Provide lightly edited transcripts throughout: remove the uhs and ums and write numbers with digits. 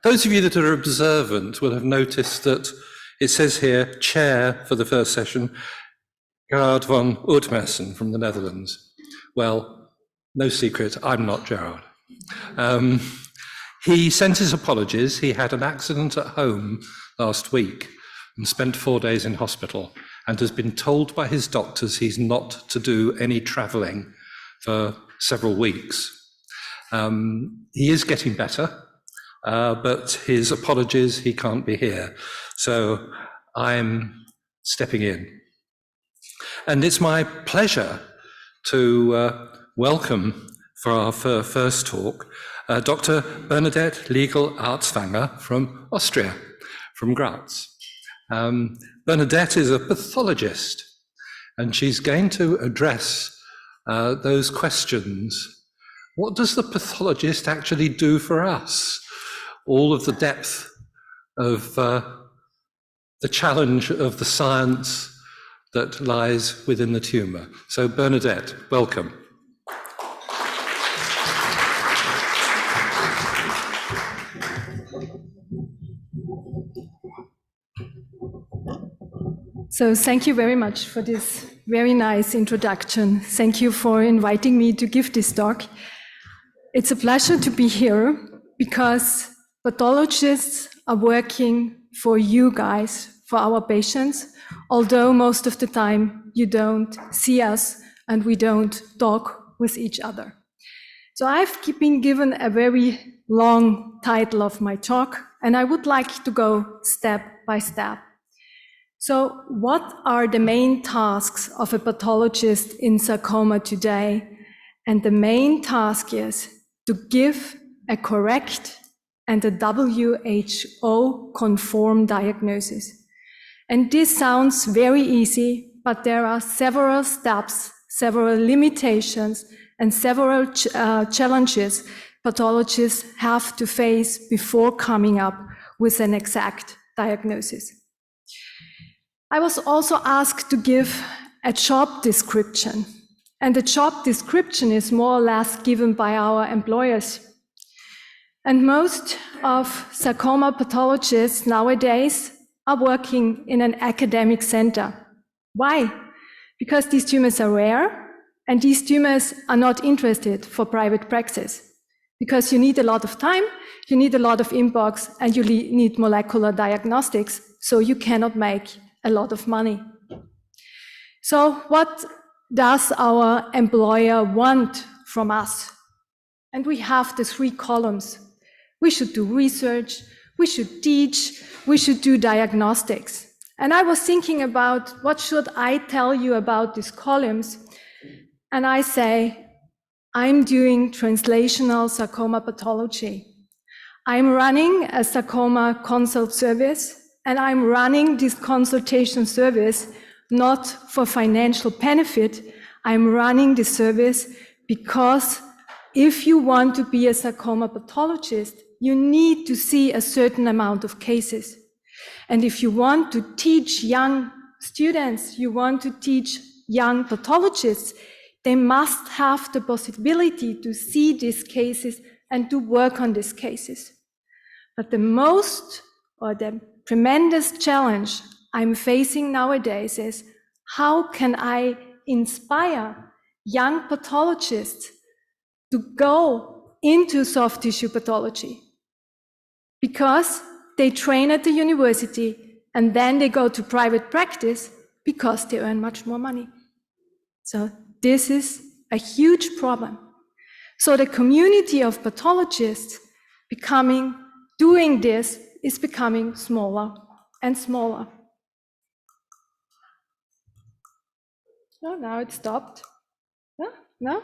Those of you that are observant will have noticed that it says here, chair for the first session, Gerard van Oudmersen from the Netherlands. Well, no secret, I'm not Gerard. He sent his apologies. He had an accident at home last week and spent 4 days in hospital and has been told by his doctors he's not to do any travelling for several weeks. He is getting better, but his apologies, he can't be here. So I'm stepping in. And it's my pleasure to welcome for our first talk, Dr. Bernadette Legel-Arzwanger from Austria, from Graz. Bernadette is a pathologist, and she's going to address those questions. What does the pathologist actually do for us? All of the depth of the challenge of the science that lies within the tumour. So Bernadette, welcome. So thank you very much for this very nice introduction. Thank you for inviting me to give this talk. It's a pleasure to be here because pathologists are working for you guys, for our patients, although most of the time you don't see us and we don't talk with each other. So I've been given a very long title of my talk, and I would like to go step by step. So what are the main tasks of a pathologist in sarcoma today? And the main task is to give a correct and a WHO conform diagnosis. And this sounds very easy, but there are several steps, several limitations, and several challenges pathologists have to face before coming up with an exact diagnosis. I was also asked to give a job description, and the job description is more or less given by our employers. And most of sarcoma pathologists nowadays are working in an academic center. Why? Because these tumors are rare, and these tumors are not interested for private practice. Because you need a lot of time, you need a lot of inbox, and you need molecular diagnostics, so you cannot make a lot of money. So what does our employer want from us? And we have the 3 columns. We should do research, we should teach, we should do diagnostics. And I was thinking about what should I tell you about these columns? And I say, I'm doing translational sarcoma pathology. I'm running a sarcoma consult service, and I'm running this consultation service not for financial benefit. I'm running the service because if you want to be a sarcoma pathologist, you need to see a certain amount of cases. And if you want to teach young students, you want to teach young pathologists, they must have the possibility to see these cases and to work on these cases. But the tremendous challenge I'm facing nowadays is how can I inspire young pathologists to go into soft tissue pathology? Because they train at the university and then they go to private practice because they earn much more money. So this is a huge problem. So the community of pathologists doing this is becoming smaller and smaller. Oh, now it stopped. No?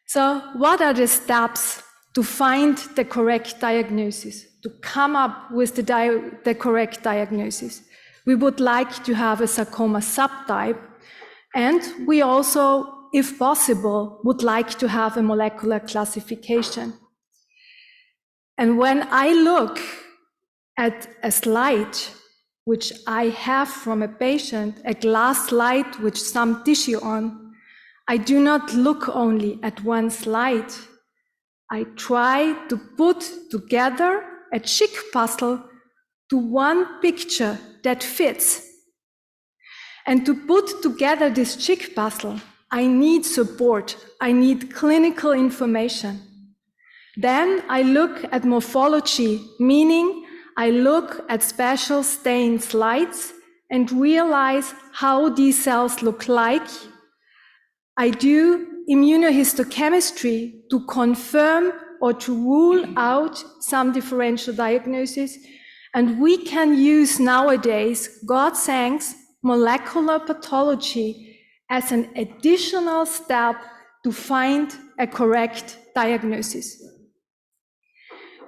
So what are the steps to find the correct diagnosis, to come up with the correct diagnosis? We would like to have a sarcoma subtype, and we also, if possible, would like to have a molecular classification. And when I look at a slide which I have from a patient, a glass slide with some tissue on, I do not look only at one slide. I try to put together a chic puzzle to one picture that fits. And to put together this chic puzzle, I need support. I need clinical information. Then I look at morphology, meaning I look at special stain slides and realize how these cells look like. I do immunohistochemistry to confirm or to rule out some differential diagnosis. And we can use nowadays, God thanks, molecular pathology as an additional step to find a correct diagnosis.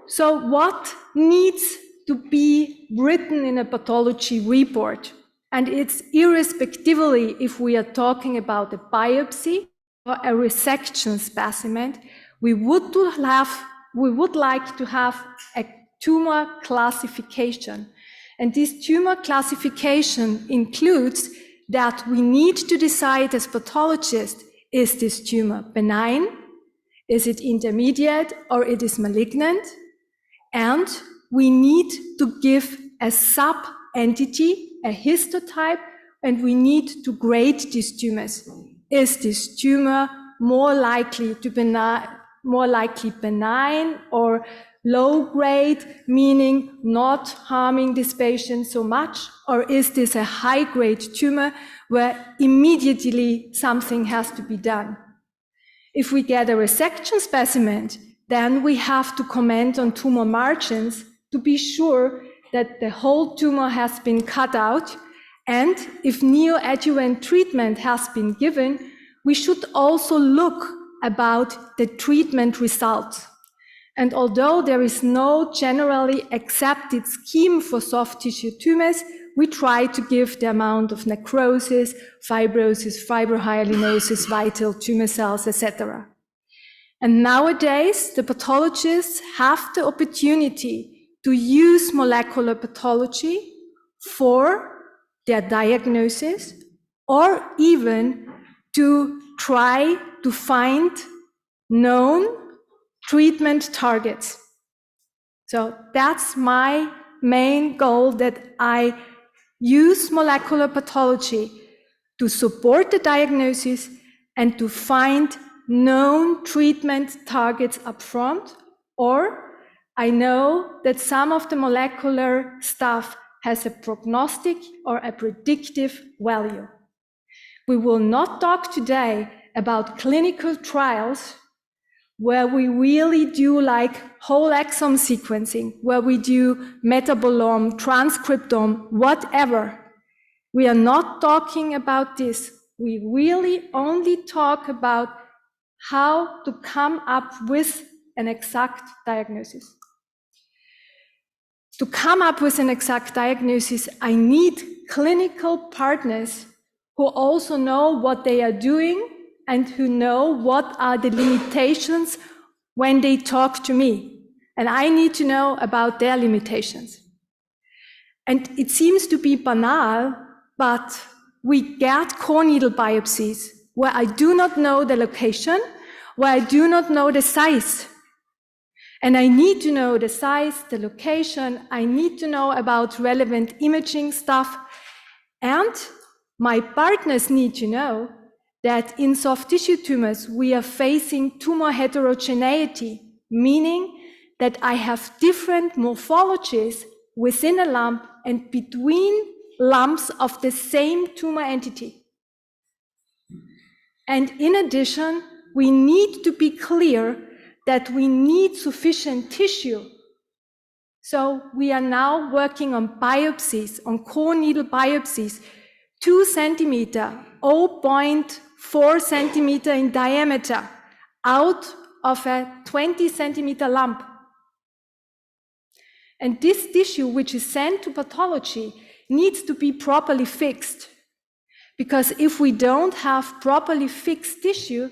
So what needs to be written in a pathology report? And it's irrespectively if we are talking about a biopsy or a resection specimen, we would like to have a tumor classification. And this tumor classification includes that we need to decide as pathologists, is this tumor benign? Is it intermediate or it is malignant? And we need to give a sub-entity, a histotype, and we need to grade these tumors. Is this tumor more likely benign or low grade, meaning not harming this patient so much? Or is this a high grade tumor where immediately something has to be done? If we get a resection specimen, then we have to comment on tumor margins to be sure that the whole tumor has been cut out. And if neoadjuvant treatment has been given, we should also look about the treatment results. And although there is no generally accepted scheme for soft tissue tumors, we try to give the amount of necrosis, fibrosis, fibrohyalinosis, vital tumor cells, etc. And nowadays, the pathologists have the opportunity to use molecular pathology for their diagnosis, or even to try to find known treatment targets. So that's my main goal, that I use molecular pathology to support the diagnosis and to find known treatment targets upfront, or I know that some of the molecular stuff has a prognostic or a predictive value. We will not talk today about clinical trials where we really do like whole exome sequencing, where we do metabolome, transcriptome, whatever. We are not talking about this. We really only talk about how to come up with an exact diagnosis. To come up with an exact diagnosis, I need clinical partners who also know what they are doing and who know what are the limitations when they talk to me. And I need to know about their limitations. And it seems to be banal, but we get core needle biopsies where I do not know the location, where I do not know the size. And I need to know the size, the location, I need to know about relevant imaging stuff. And my partners need to know that in soft tissue tumors, we are facing tumor heterogeneity, meaning that I have different morphologies within a lump and between lumps of the same tumor entity. And in addition, we need to be clear that we need sufficient tissue. So we are now working on biopsies, on core needle biopsies, 2 centimeter, 0.4 centimeter in diameter, out of a 20 centimeter lump. And this tissue, which is sent to pathology, needs to be properly fixed. Because if we don't have properly fixed tissue,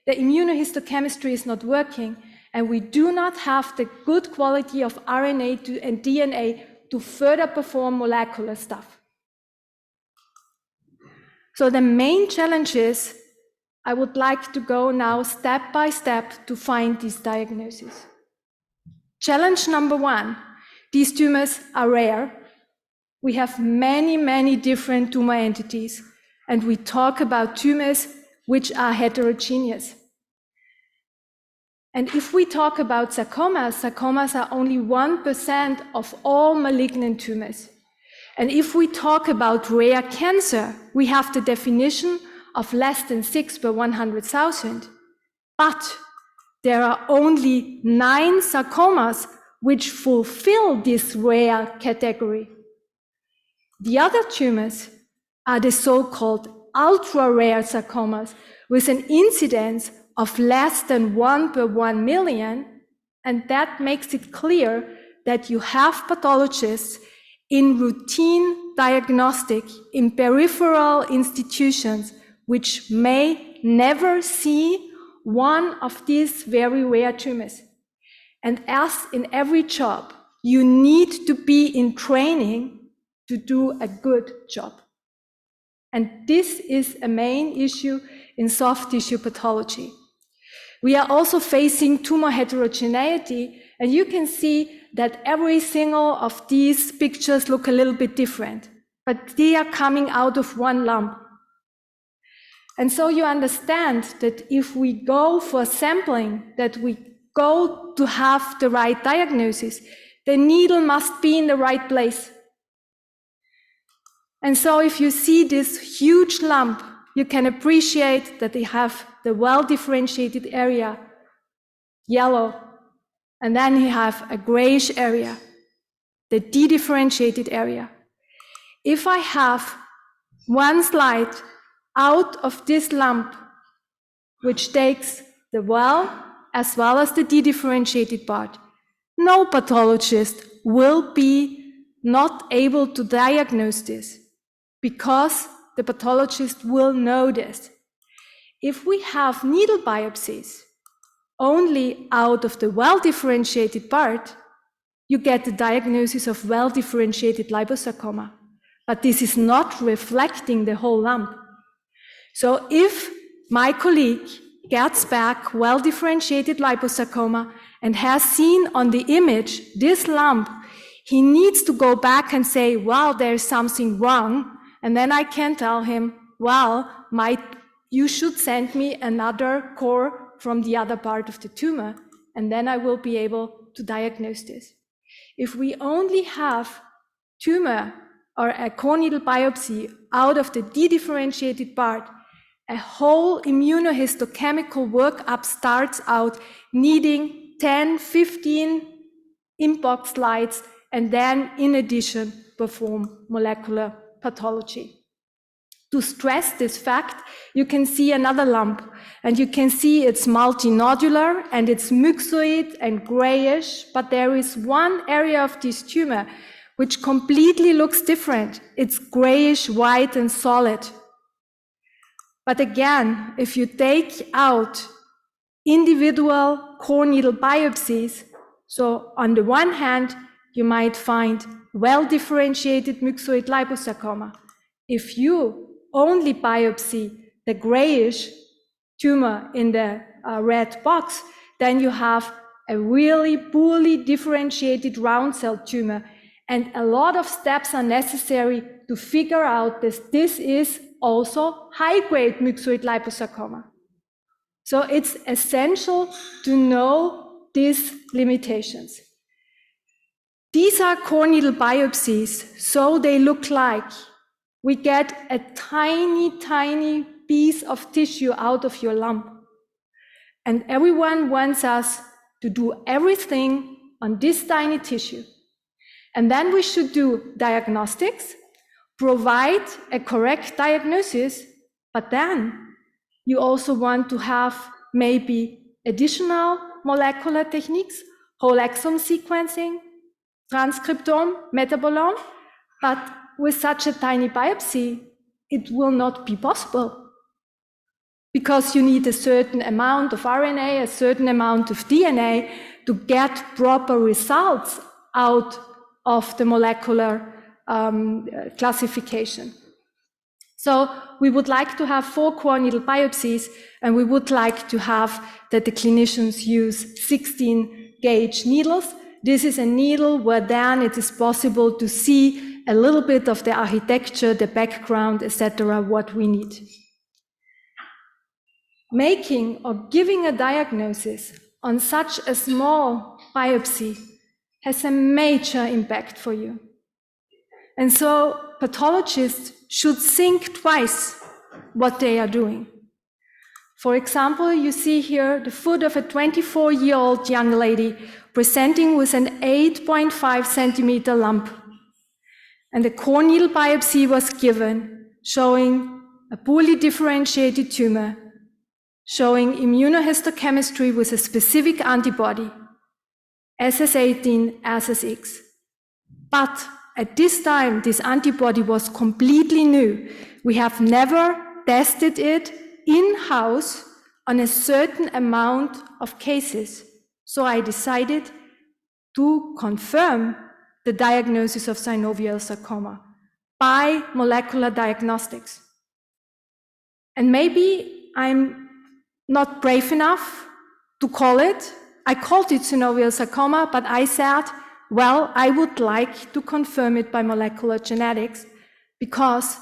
the immunohistochemistry is not working, and we do not have the good quality of RNA and DNA to further perform molecular stuff. So the main challenge is I would like to go now step by step to find these diagnoses. Challenge number one, these tumors are rare. We have many, many different tumor entities, and we talk about tumors which are heterogeneous. And if we talk about sarcomas, sarcomas are only 1% of all malignant tumors. And if we talk about rare cancer, we have the definition of less than 6 per 100,000. But there are only 9 sarcomas which fulfill this rare category. The other tumors are the so-called ultra-rare sarcomas with an incidence of less than 1 per 1 million, and that makes it clear that you have pathologists in routine diagnostic in peripheral institutions which may never see one of these very rare tumors. And as in every job, you need to be in training to do a good job. And this is a main issue in soft tissue pathology. We are also facing tumor heterogeneity, and you can see that every single of these pictures look a little bit different, but they are coming out of one lump. And so you understand that if we go for sampling, that we go to have the right diagnosis, the needle must be in the right place. And so if you see this huge lump, you can appreciate that they have the well-differentiated area, yellow, and then you have a grayish area, the de-differentiated area. If I have one slide out of this lump, which takes the well as well as the de-differentiated part, no pathologist will be not able to diagnose this because the pathologist will know this. If we have needle biopsies only out of the well-differentiated part, you get the diagnosis of well-differentiated liposarcoma. But this is not reflecting the whole lump. So if my colleague gets back well-differentiated liposarcoma and has seen on the image this lump, he needs to go back and say, wow, there's something wrong. And then I can tell him, well, you should send me another core from the other part of the tumor, and then I will be able to diagnose this. If we only have tumor or a core needle biopsy out of the de-differentiated part, a whole immunohistochemical workup starts out needing 10, 15 inbox slides, and then in addition perform molecular pathology. To stress this fact, you can see another lump, and you can see it's multinodular and it's myxoid and grayish, but there is one area of this tumor which completely looks different. It's grayish, white, and solid. But again, if you take out individual core needle biopsies, so on the one hand, you might find well-differentiated myxoid liposarcoma. If you only biopsy the grayish tumor in the red box, then you have a really poorly differentiated round cell tumor. And a lot of steps are necessary to figure out that this is also high-grade myxoid liposarcoma. So it's essential to know these limitations. These are core needle biopsies, so they look like we get a tiny, tiny piece of tissue out of your lump. And everyone wants us to do everything on this tiny tissue. And then we should do diagnostics, provide a correct diagnosis, but then you also want to have maybe additional molecular techniques, whole exome sequencing, transcriptome, metabolome, but with such a tiny biopsy, it will not be possible because you need a certain amount of RNA, a certain amount of DNA to get proper results out of the molecular classification. So we would like to have 4 core needle biopsies, and we would like to have that the clinicians use 16 gauge needles. This is a needle where then it is possible to see a little bit of the architecture, the background, etc., what we need. Making or giving a diagnosis on such a small biopsy has a major impact for you. And so pathologists should think twice what they are doing. For example, you see here the foot of a 24-year-old young lady presenting with an 8.5 centimeter lump. And a core needle biopsy was given, showing a poorly differentiated tumor, showing immunohistochemistry with a specific antibody, SS18, SSX. But at this time, this antibody was completely new. We have never tested it in-house on a certain amount of cases. So I decided to confirm the diagnosis of synovial sarcoma by molecular diagnostics. And maybe I'm not brave enough to call it. I called it synovial sarcoma, but I said, well, I would like to confirm it by molecular genetics because,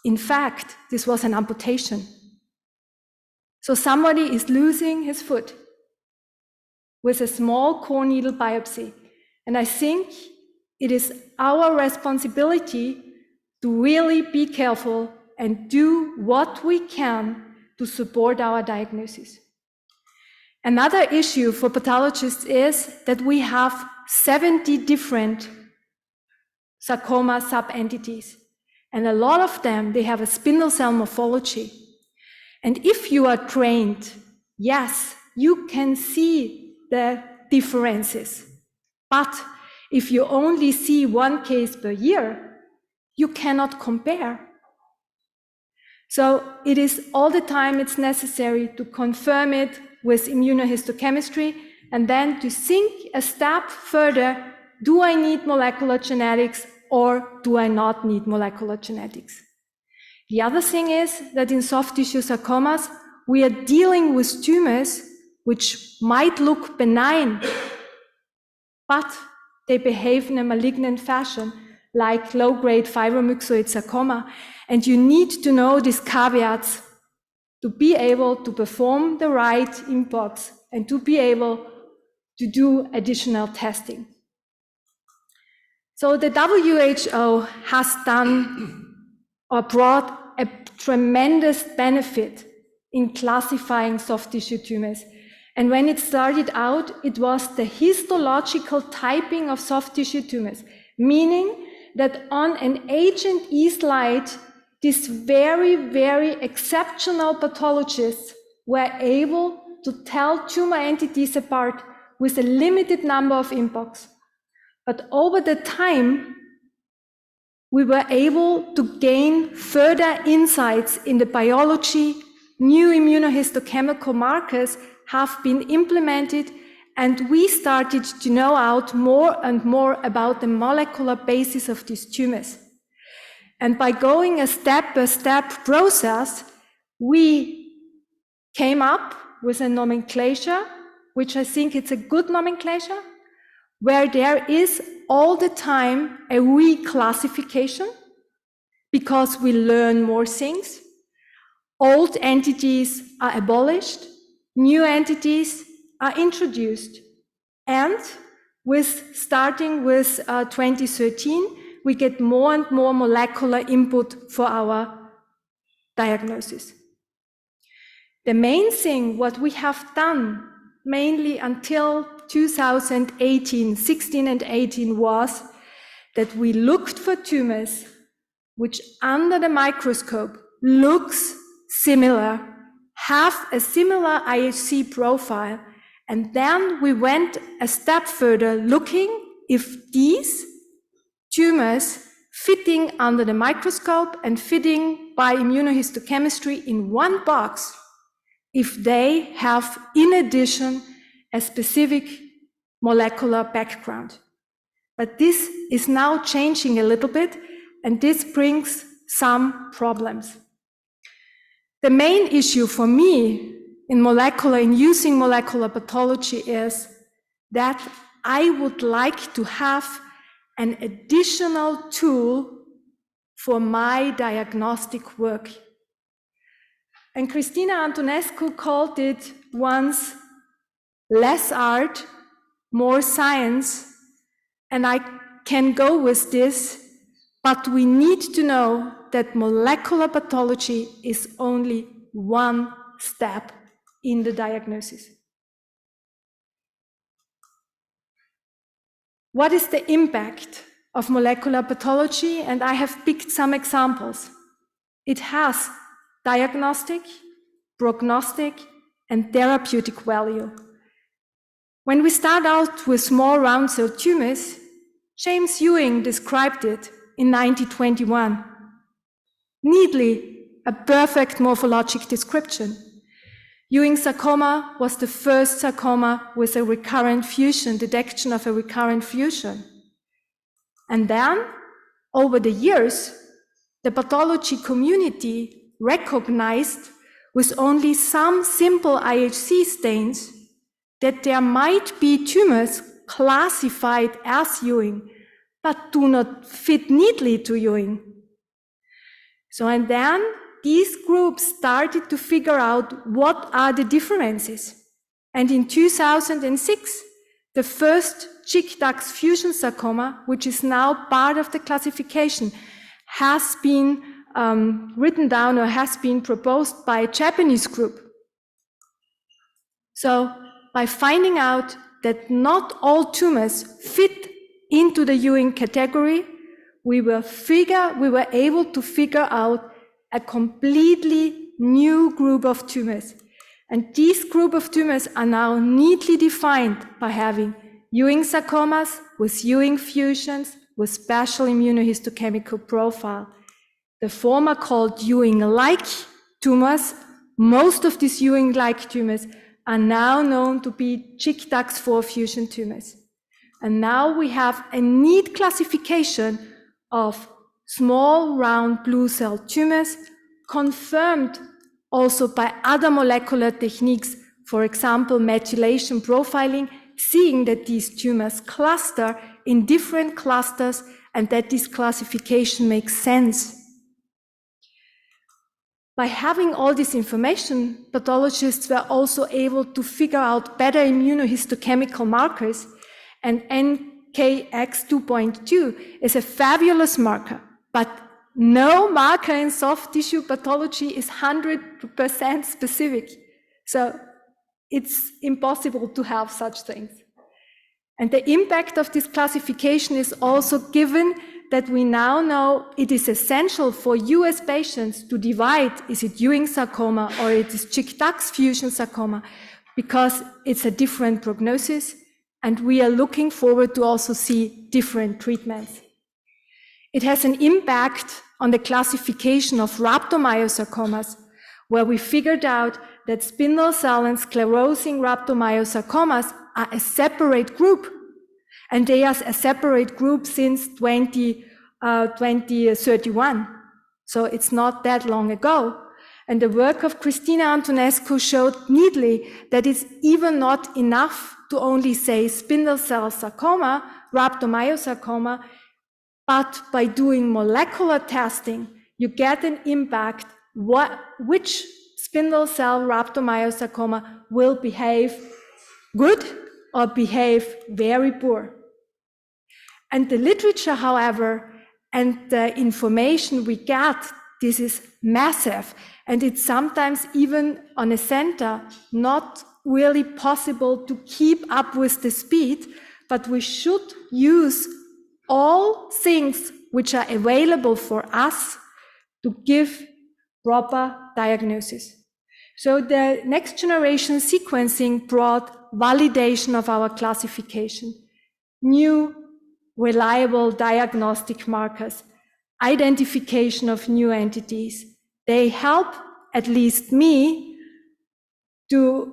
in fact, this was an amputation. So somebody is losing his foot with a small core needle biopsy. And I think it is our responsibility to really be careful and do what we can to support our diagnosis. Another issue for pathologists is that we have 70 different sarcoma sub-entities. And a lot of them, they have a spindle cell morphology. And if you are trained, yes, you can see the differences. But if you only see one case per year, you cannot compare. So it is all the time it's necessary to confirm it with immunohistochemistry and then to think a step further, do I need molecular genetics or do I not need molecular genetics? The other thing is that in soft tissue sarcomas, we are dealing with tumors which might look benign, but they behave in a malignant fashion, like low-grade fibromyxoid sarcoma. And you need to know these caveats to be able to perform the right inbox and to be able to do additional testing. So the WHO has done or brought a tremendous benefit in classifying soft tissue tumors. And when it started out, it was the histological typing of soft tissue tumors, meaning that on an H&E slide, these very, very exceptional pathologists were able to tell tumor entities apart with a limited number of inbox. But over the time, we were able to gain further insights in the biology. New immunohistochemical markers have been implemented, and we started to know out more and more about the molecular basis of these tumors. And by going a step-by-step process, we came up with a nomenclature, which I think it's a good nomenclature, where there is all the time a reclassification because we learn more things. Old entities are abolished, new entities are introduced. And starting with 2013, we get more and more molecular input for our diagnosis. The main thing, what we have done mainly until 2018, 16 and 18 was that we looked for tumors which under the microscope looks similar, have a similar IHC profile, and then we went a step further looking if these tumors fitting under the microscope and fitting by immunohistochemistry in one box, if they have in addition a specific molecular background. But this is now changing a little bit, and this brings some problems. The main issue for me in using molecular pathology is that I would like to have an additional tool for my diagnostic work. And Christina Antonescu called it once less art, more science, and I can go with this, but we need to know that molecular pathology is only one step in the diagnosis. What is the impact of molecular pathology? And I have picked some examples. It has diagnostic, prognostic, and therapeutic value. When we start out with small round cell tumors, James Ewing described it in 1921. Neatly, a perfect morphologic description. Ewing sarcoma was the first sarcoma with a recurrent fusion, detection of a recurrent fusion. And then, over the years, the pathology community recognized with only some simple IHC stains that there might be tumors classified as Ewing, but do not fit neatly to Ewing. So, and then these groups started to figure out what are the differences. And in 2006, the first chick-ducks fusion sarcoma, which is now part of the classification, has been written down or has been proposed by a Japanese group. So, by finding out that not all tumors fit into the Ewing category, we were able to figure out a completely new group of tumors. And these group of tumors are now neatly defined by having Ewing sarcomas with Ewing fusions with special immunohistochemical profile. The former called Ewing-like tumors, most of these Ewing-like tumors are now known to be chick-ducks4 fusion tumors. And now we have a neat classification of small round blue cell tumors, confirmed also by other molecular techniques, for example, methylation profiling, seeing that these tumors cluster in different clusters and that this classification makes sense. By having all this information, pathologists were also able to figure out better immunohistochemical markers, and NKX2.2 is a fabulous marker, but no marker in soft tissue pathology is 100% specific. So it's impossible to have such things. And the impact of this classification is also given that we now know it is essential for US patients to divide, is it Ewing sarcoma or it is chick-ducks fusion sarcoma, because it's a different prognosis, and we are looking forward to also see different treatments. It has an impact on the classification of rhabdomyosarcomas, where we figured out that spindle cell and sclerosing rhabdomyosarcomas are a separate group, and they are a separate group since 2031. So it's not that long ago. And the work of Christina Antonescu showed neatly that it's even not enough to only say spindle cell sarcoma, rhabdomyosarcoma, but by doing molecular testing, you get an impact which spindle cell rhabdomyosarcoma will behave good or behave very poor. And the literature, however, and the information we get, this is massive. And it's sometimes even on a center not really possible to keep up with the speed, but we should use all things which are available for us to give proper diagnosis. So the next generation sequencing brought validation of our classification, new reliable diagnostic markers, identification of new entities. They help, at least me, to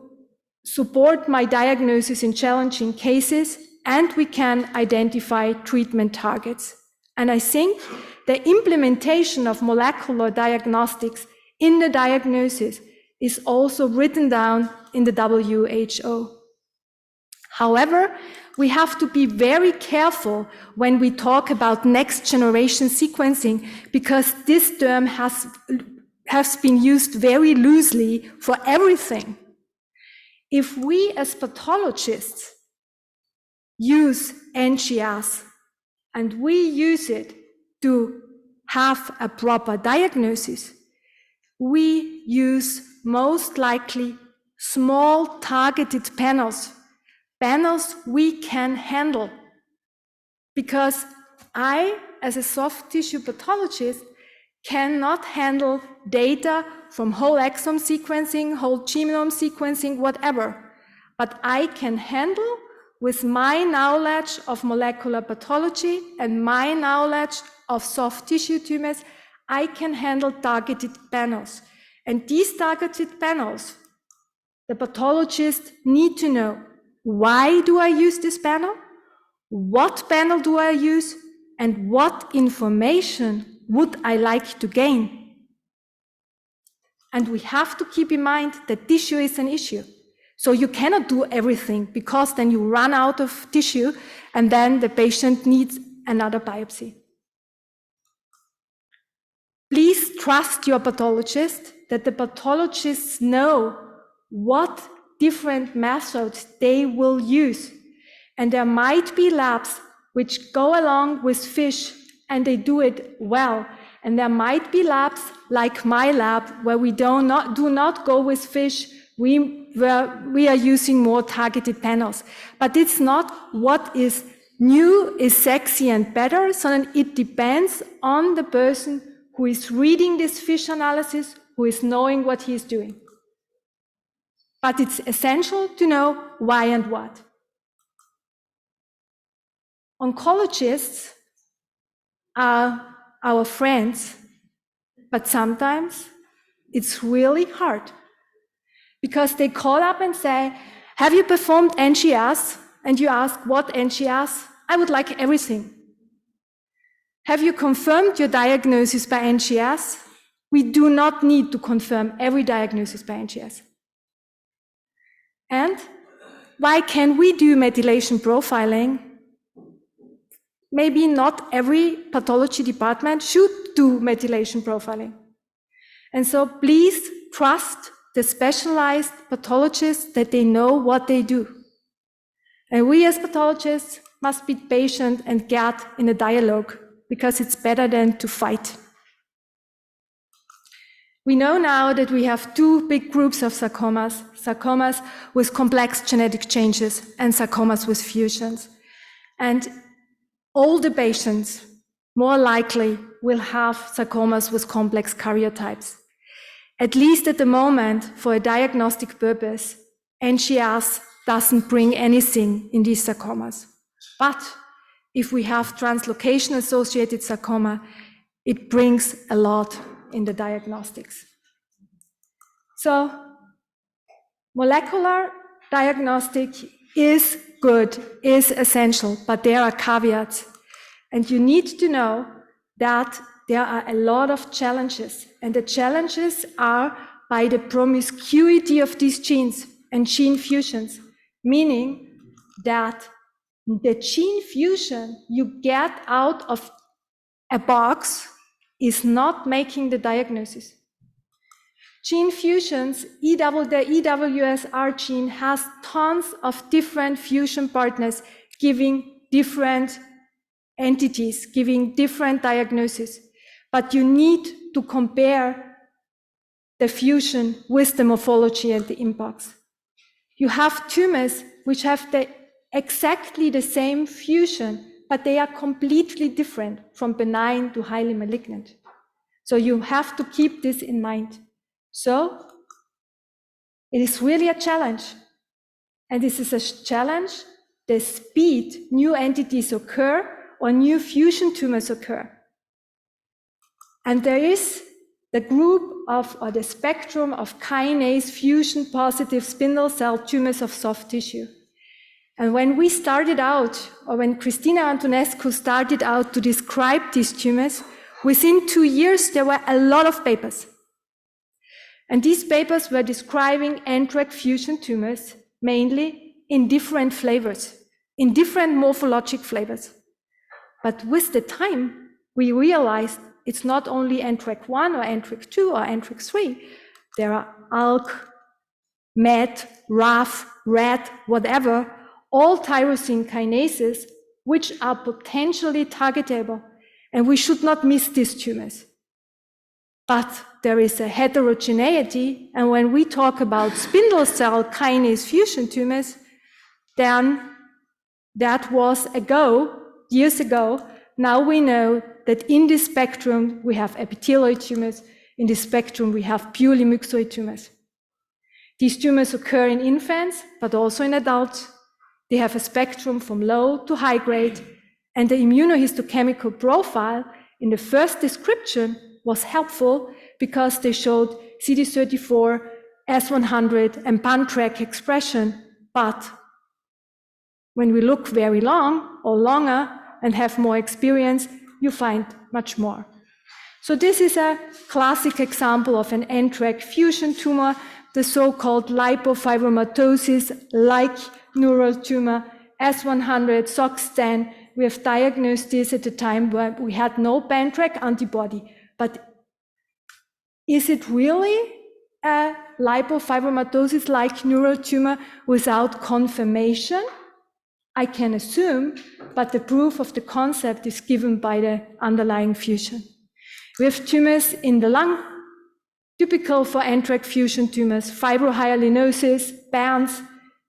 support my diagnosis in challenging cases, and we can identify treatment targets. And I think the implementation of molecular diagnostics in the diagnosis is also written down in the WHO. However, we have to be very careful when we talk about next generation sequencing, because this term has been used very loosely for everything. If we as pathologists use NGS and we use it to have a proper diagnosis, we use most likely small targeted panels we can handle. Because I, as a soft tissue pathologist, cannot handle data from whole exome sequencing, whole genome sequencing, whatever. But I can handle, with my knowledge of molecular pathology and my knowledge of soft tissue tumors, I can handle targeted panels. And these targeted panels, the pathologists need to know, why do I use this panel? What panel do I use? And what information would I like to gain? And we have to keep in mind that tissue is an issue. So you cannot do everything, because then you run out of tissue and then the patient needs another biopsy. Please trust your pathologist, that the pathologists know what different methods they will use. And there might be labs which go along with fish and they do it well. And there might be labs like my lab where we do not go with fish, where we are using more targeted panels. But it's not what is new, is sexy and better, so it depends on the person who is reading this fish analysis, who is knowing what he is doing. But it's essential to know why and what. Oncologists are our friends, but sometimes it's really hard, because they call up and say, have you performed NGS? And you ask, what NGS? I would like everything. Have you confirmed your diagnosis by NGS? We do not need to confirm every diagnosis by NGS. And why can we do methylation profiling? Maybe not every pathology department should do methylation profiling. And so please trust the specialized pathologists, that they know what they do. And we as pathologists must be patient and get in a dialogue, because it's better than to fight. We know now that we have two big groups of sarcomas, sarcomas with complex genetic changes and sarcomas with fusions. And all the patients more likely will have sarcomas with complex karyotypes. At least at the moment, for a diagnostic purpose, NGS doesn't bring anything in these sarcomas. But if we have translocation-associated sarcoma, it brings a lot in the diagnostics. So, molecular diagnostic is good, is essential, but there are caveats. And you need to know that there are a lot of challenges, and the challenges are by the promiscuity of these genes and gene fusions, meaning that the gene fusion you get out of a box is not making the diagnosis. Gene fusions, the EWSR gene has tons of different fusion partners giving different entities, giving different diagnoses. But you need to compare the fusion with the morphology and the impacts. You have tumors which have exactly the same fusion, but they are completely different, from benign to highly malignant. So you have to keep this in mind. So it is really a challenge. And this is a challenge, the speed new entities occur or new fusion tumors occur. And there is the group of, or the spectrum of kinase fusion positive spindle cell tumors of soft tissue. And when we started out, or when Cristina Antonescu started out to describe these tumors, Within 2 years, there were a lot of papers. And these papers were describing NTRK fusion tumors, mainly in different flavors, in different morphologic flavors. But with the time, we realized it's not only NTRK1 or NTRK2 or NTRK3. There are ALK, MET, RAF, RET, whatever, all tyrosine kinases, which are potentially targetable, and we should not miss these tumors. But there is a heterogeneity, and when we talk about spindle cell kinase fusion tumors, then that was years ago. Now we know that in this spectrum, we have epithelioid tumors. In this spectrum, we have purely myxoid tumors. These tumors occur in infants, but also in adults. They have a spectrum from low to high grade, and the immunohistochemical profile in the first description was helpful because they showed CD34, S100, and pan-TRK expression. But when we look very long or longer and have more experience, you find much more. So this is a classic example of an NTRK fusion tumor, the so-called lipofibromatosis-like neural tumor, S100, SOX10. We have diagnosed this at the time where we had no pan-TRK antibody. But is it really a lipofibromatosis-like neural tumor without confirmation? I can assume, but the proof of the concept is given by the underlying fusion. We have tumors in the lung, typical for NTRK fusion tumors, fibrohyalinosis, Burns,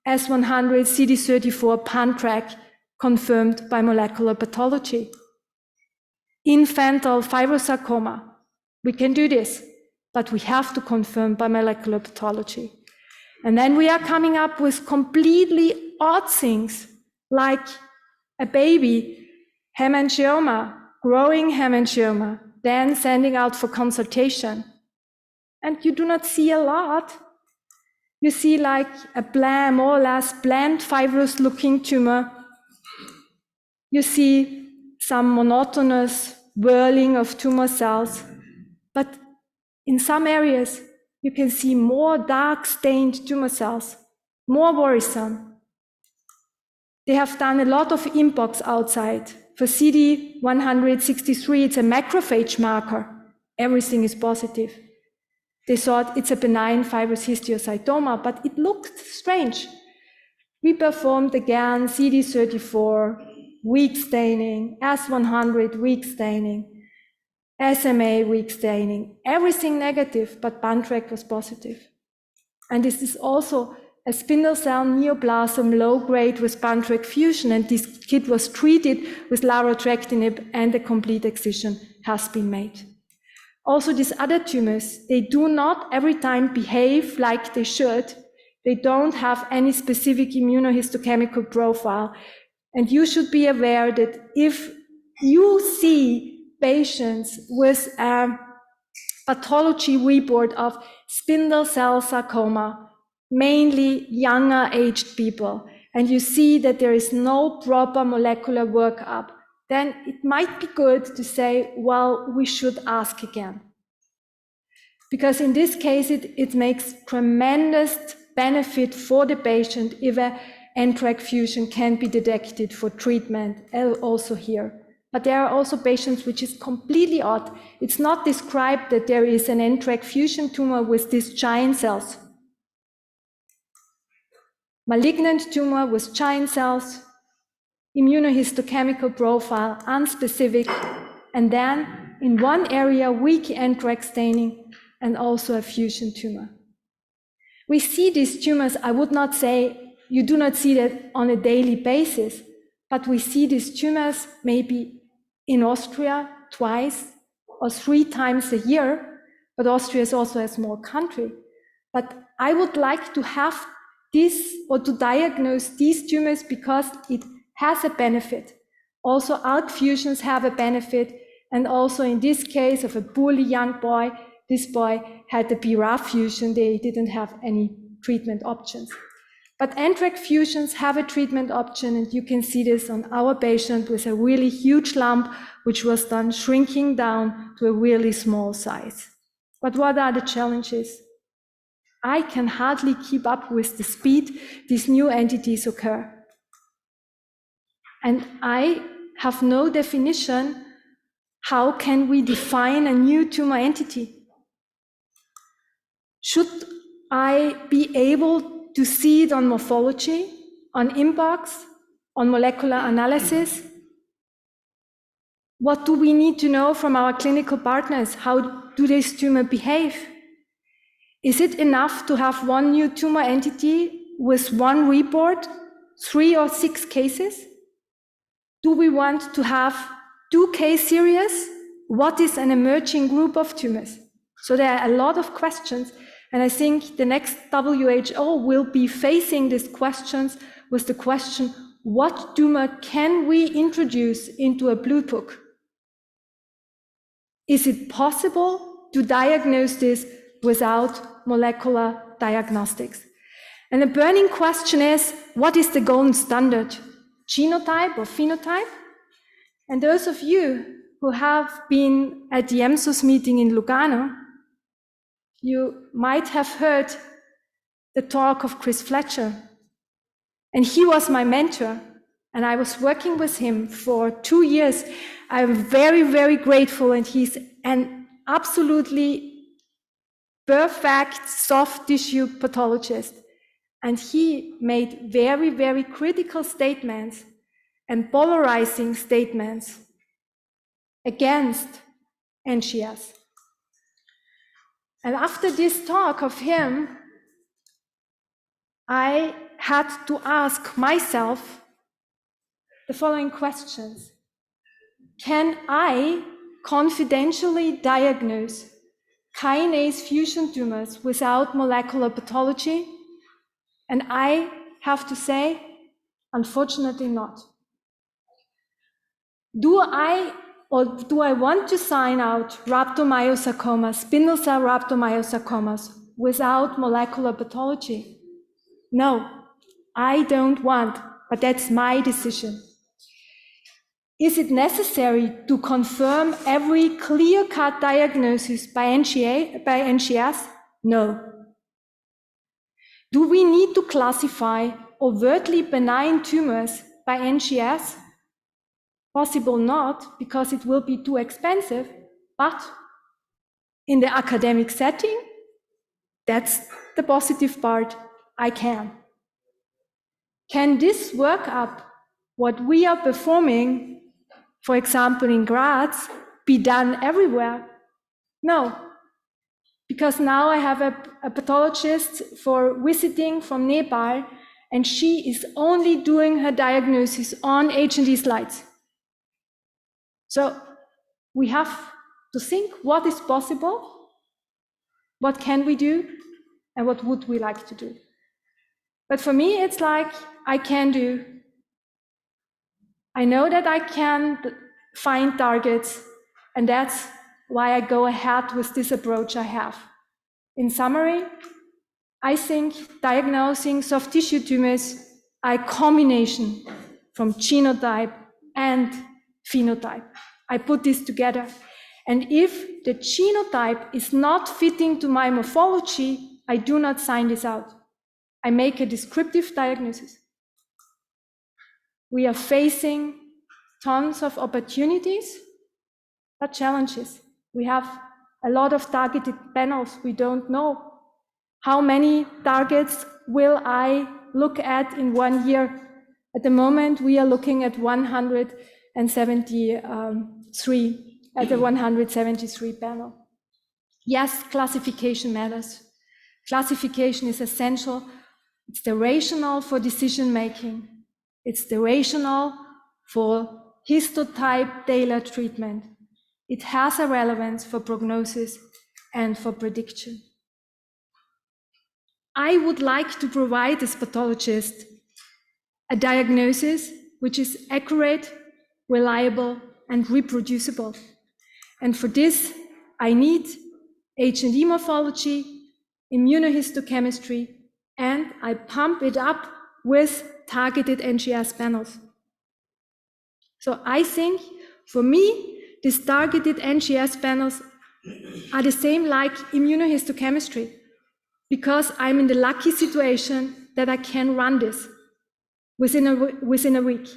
S100, CD34, pan-TRK, confirmed by molecular pathology. Infantile fibrosarcoma, we can do this, but we have to confirm by molecular pathology. And then we are coming up with completely odd things, like a baby, hemangioma, growing hemangioma, then sending out for consultation. And you do not see a lot. You see like a more or less bland fibrous looking tumor. You see some monotonous whirling of tumor cells. But in some areas, you can see more dark stained tumor cells, more worrisome. They have done a lot of inbox outside. For CD163, it's a macrophage marker. Everything is positive. They thought it's a benign fibrous histiocytoma, but it looked strange. We performed again CD34, weak staining, S100, weak staining, SMA, weak staining, everything negative, but pan-TRK was positive. And this is also a spindle cell neoplasm, low grade with pan-TRK fusion, and this kid was treated with larotrectinib, and a complete excision has been made. Also, these other tumors, they do not every time behave like they should. They don't have any specific immunohistochemical profile. And you should be aware that if you see patients with a pathology report of spindle cell sarcoma, mainly younger aged people, and you see that there is no proper molecular workup, then it might be good to say, well, we should ask again. Because in this case, it makes tremendous benefit for the patient if a NTRK fusion can be detected for treatment, also here. But there are also patients which is completely odd. It's not described that there is an NTRK fusion tumor with these giant cells. Malignant tumor with giant cells, immunohistochemical profile, unspecific, and then in one area, weak NTRK staining, and also a fusion tumor. We see these tumors, I would not say you do not see that on a daily basis, but we see these tumors maybe in Austria twice or 3 times a year, but Austria is also a small country. But I would like to have this or to diagnose these tumors because it has a benefit. Also, ALK fusions have a benefit, and also in this case of a poorly young boy, this boy had a BRAF fusion, they didn't have any treatment options. But NTRK fusions have a treatment option, and you can see this on our patient with a really huge lump, which was then shrinking down to a really small size. But what are the challenges? I can hardly keep up with the speed these new entities occur. And I have no definition. How can we define a new tumor entity? Should I be able to see it on morphology, on inbox, on molecular analysis? What do we need to know from our clinical partners? How do these tumors behave? Is it enough to have one new tumor entity with one report, 3 or 6 cases? Do we want to have 2 case series? What is an emerging group of tumors? So there are a lot of questions, and I think the next WHO will be facing these questions with the question, what tumor can we introduce into a blue book? Is it possible to diagnose this without molecular diagnostics? And the burning question is, what is the gold standard? Genotype or phenotype? And those of you who have been at the EMSOS meeting in Lugano, you might have heard the talk of Chris Fletcher. And he was my mentor, and I was working with him for 2 years. I'm very, very grateful, and he's an absolutely perfect soft tissue pathologist. And he made very, very critical statements and polarizing statements against NGS. And after this talk of him, I had to ask myself the following questions. Can I confidentially diagnose kinase fusion tumors without molecular pathology? And I have to say, unfortunately not. Do I want to sign out rhabdomyosarcomas, spindle cell rhabdomyosarcomas without molecular pathology? No, I don't want, but that's my decision. Is it necessary to confirm every clear-cut diagnosis by NGS? No. Do we need to classify overtly benign tumors by NGS? Possible not, because it will be too expensive, but in the academic setting, that's the positive part, I can. Can this workup, what we are performing, for example in Graz, be done everywhere? No, because now I have a pathologist for visiting from Nepal, and she is only doing her diagnosis on H&E slides. So we have to think what is possible, what can we do, and what would we like to do. But for me, it's like I can do. I know that I can find targets, and that's why I go ahead with this approach I have. In summary, I think diagnosing soft tissue tumors are a combination from genotype and phenotype. I put this together. And if the genotype is not fitting to my morphology, I do not sign this out. I make a descriptive diagnosis. We are facing tons of opportunities, but challenges. We have a lot of targeted panels. We don't know how many targets will I look at in 1 year. At the moment, we are looking at 173 panel. Yes, classification matters. Classification is essential. It's the rationale for decision making. It's the rationale for histotype tailored treatment. It has a relevance for prognosis and for prediction. I would like to provide this pathologist a diagnosis which is accurate, reliable, and reproducible. And for this, I need H&E morphology, immunohistochemistry, and I pump it up with targeted NGS panels. So I think, for me, these targeted NGS panels are the same like immunohistochemistry, because I'm in the lucky situation that I can run this within a week.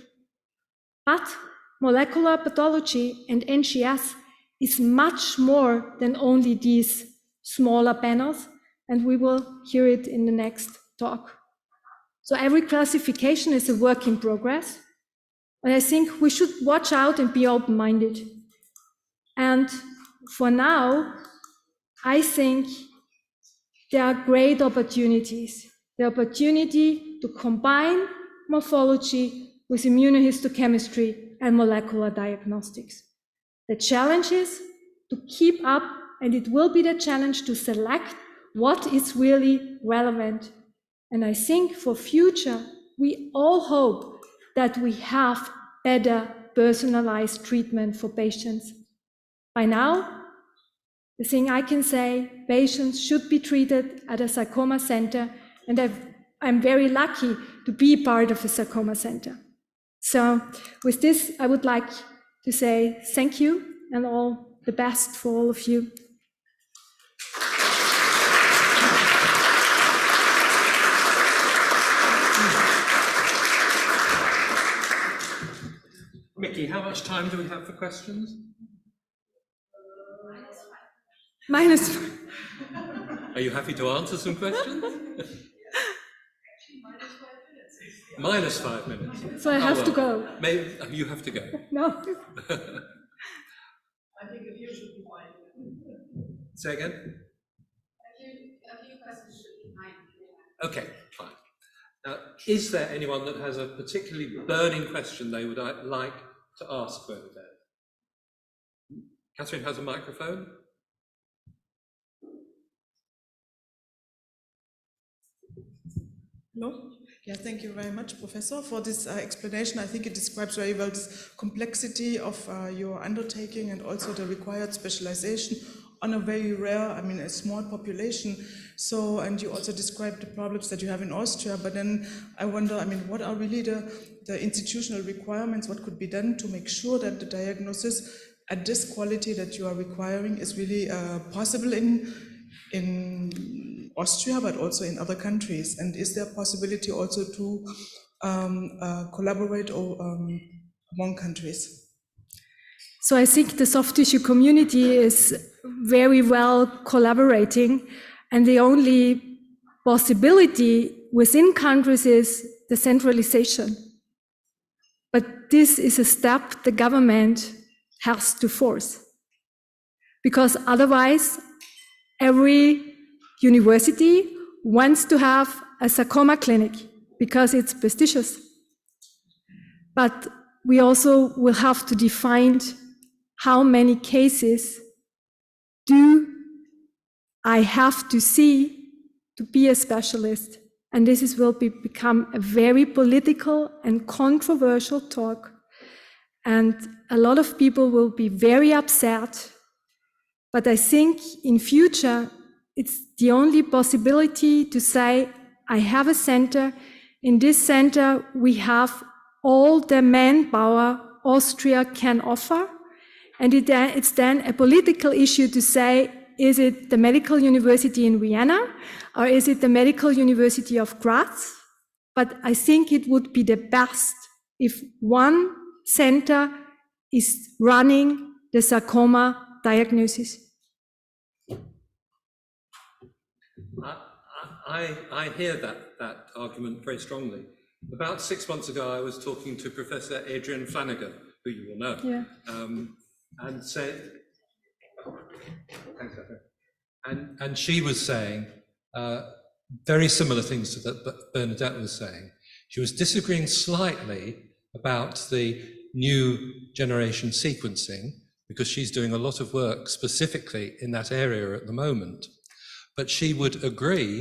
But molecular pathology and NGS is much more than only these smaller panels, and we will hear it in the next talk. So every classification is a work in progress, and I think we should watch out and be open-minded. And for now, I think there are great opportunities. The opportunity to combine morphology with immunohistochemistry and molecular diagnostics. The challenge is to keep up, and it will be the challenge to select what is really relevant. And I think for future, we all hope that we have better personalized treatment for patients. By now, the thing I can say, patients should be treated at a sarcoma center, and I'm very lucky to be part of a sarcoma center. So with this, I would like to say thank you and all the best for all of you. Mickey, how much time do we have for questions? -5. Are you happy to answer some questions? -5 minutes. So I have to go. Maybe you have to go. No. I think a few should be fine. Say again? A few questions should be fine. Okay, fine. Now, is there anyone that has a particularly burning question they would like to ask Bernadette? Catherine has a microphone. No? Yeah, thank you very much, Professor, for this explanation. I think it describes very well this complexity of your undertaking and also the required specialization on a very rare, a small population. So, and you also described the problems that you have in Austria, but then I wonder, what are really the institutional requirements? What could be done to make sure that the diagnosis at this quality that you are requiring is really possible in Austria, but also in other countries? And is there a possibility also to collaborate among countries? So I think the soft tissue community is very well collaborating, and the only possibility within countries is the centralization. But this is a step the government has to force, because otherwise every university wants to have a sarcoma clinic because it's prestigious. But we also will have to define how many cases do I have to see to be a specialist. And this will become a very political and controversial talk. And a lot of people will be very upset. But I think in future, it's the only possibility to say, I have a center. In this center, we have all the manpower Austria can offer. And it's then a political issue to say, is it the Medical University in Vienna, or is it the Medical University of Graz? But I think it would be the best if one center is running the sarcoma diagnosis. I hear that argument very strongly. About 6 months ago, I was talking to Professor Adrian Flanagan, who you will know, Yeah. and said, and she was saying very similar things to that Bernadette was saying. She was disagreeing slightly about the new generation sequencing, because she's doing a lot of work specifically in that area at the moment. But she would agree,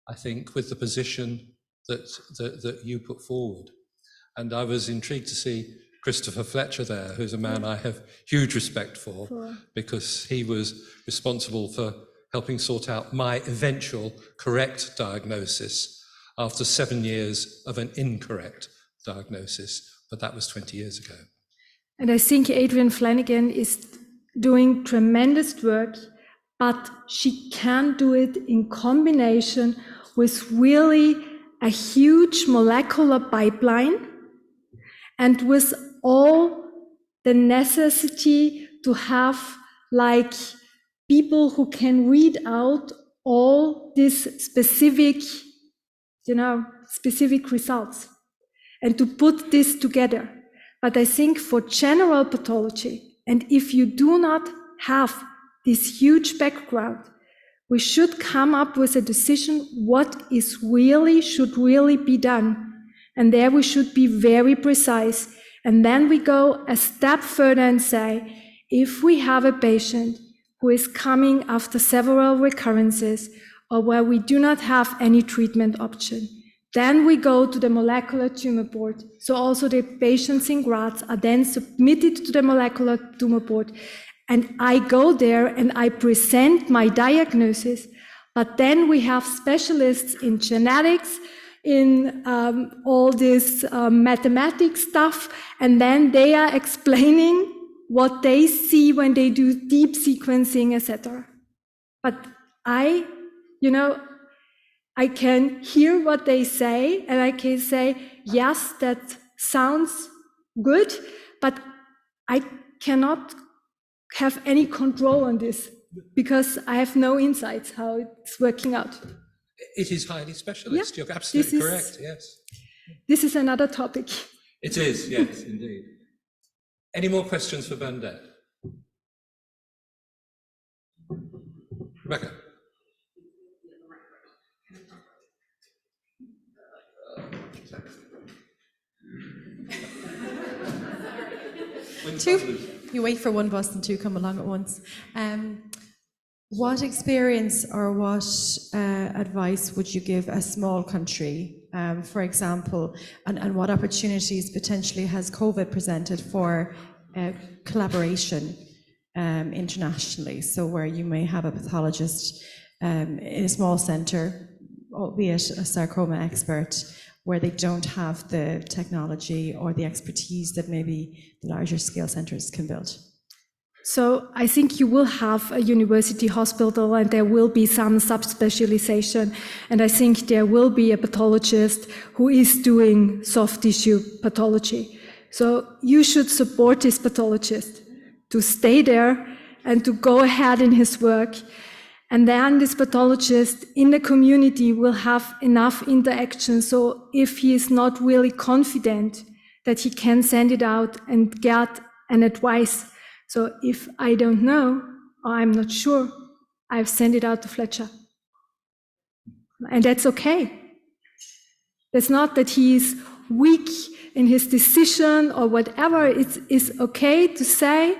I think, with the position that you put forward. And I was intrigued to see Christopher Fletcher there, who's a man I have huge respect for, because he was responsible for helping sort out my eventual correct diagnosis after 7 years of an incorrect diagnosis, but that was 20 years ago. And I think Adrienne Flanagan is doing tremendous work, but she can do it in combination with really a huge molecular pipeline and with all the necessity to have like people who can read out all these specific, specific results and to put this together. But I think for general pathology, and if you do not have this huge background, we should come up with a decision what should really be done. And there we should be very precise. And then we go a step further and say, if we have a patient who is coming after several recurrences or where we do not have any treatment option, then we go to the molecular tumor board. So also the patients in Graz are then submitted to the molecular tumor board. And I go there and I present my diagnosis. But then we have specialists in genetics, in all this mathematics stuff, and then they are explaining what they see when they do deep sequencing, etc. But I can hear what they say, and I can say, yes, that sounds good, but I cannot have any control on this because I have no insights how it's working out. It is highly specialist. Yeah, You're absolutely correct, yes. This is another topic. It is, yes, indeed. Any more questions for Bernadette? Rebecca? You wait for one bus and two come along at once. What experience or what advice would you give a small country, for example, and what opportunities potentially has COVID presented for collaboration internationally? So where you may have a pathologist in a small centre, albeit a sarcoma expert, where they don't have the technology or the expertise that maybe the larger scale centres can build. So I think you will have a university hospital and there will be some subspecialization. And I think there will be a pathologist who is doing soft tissue pathology. So you should support this pathologist to stay there and to go ahead in his work. And then this pathologist in the community will have enough interaction. So if he is not really confident that he can send it out and get an advice. So if I don't know, or I'm not sure, I've sent it out to Fletcher. And that's okay. It's not that he is weak in his decision or whatever. It's okay to say,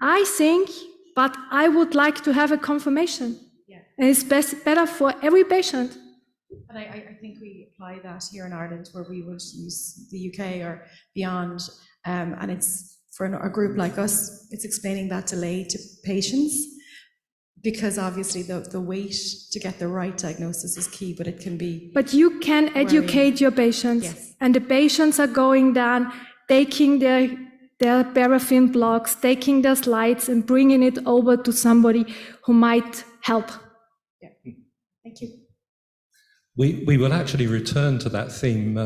I think, but I would like to have a confirmation. Yeah. And it's better for every patient. And I think we apply that here in Ireland where we would use the UK or beyond. And it's for a group like us, it's explaining that delay to patients because obviously the wait to get the right diagnosis is key, but it can be. But you can educate your patients. Yes. And the patients are going down, taking their paraffin blocks, taking their slides and bringing it over to somebody who might help. Yeah. Thank you. We will actually return to that theme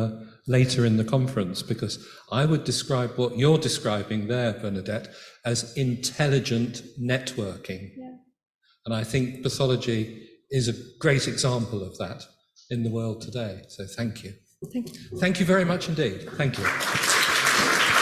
later in the conference because I would describe what you're describing there, Bernadette, as intelligent networking. Yeah. And I think pathology is a great example of that in the world today. So thank you. Thank you. Thank you very much indeed. Thank you.